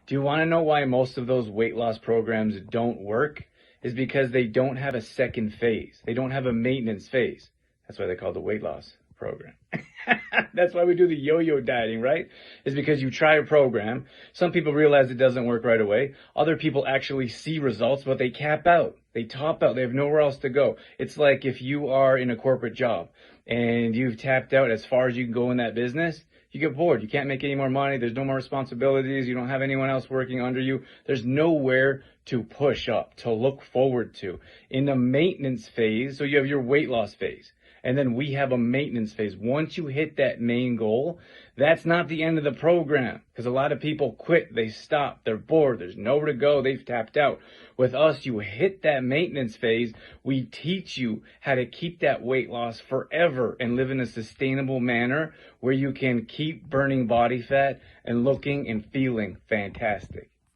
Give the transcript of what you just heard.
Do you want to know why most of those weight loss programs don't work? Is because they don't have a second phase. They don't have a maintenance phase. That's why they call it the weight loss program. That's why we do the yo-yo dieting, right? Is because you try a program. Some people realize it doesn't work right away. Other people actually see results, but they cap out. They top out. They have nowhere else to go. It's like if you are in a corporate job and you've tapped out as far as you can go in that business, you get bored. You can't make any more money. There's no more responsibilities. You don't have anyone else working under you. There's nowhere to push up, to look forward to. In the maintenance phase, so you have your weight loss phase. And then we have a maintenance phase. Once you hit that main goal, that's not the end of the program. Because a lot of people quit. They stop. They're bored. There's nowhere to go. They've tapped out. With us, you hit that maintenance phase. We teach you how to keep that weight loss forever and live in a sustainable manner where you can keep burning body fat and looking and feeling fantastic.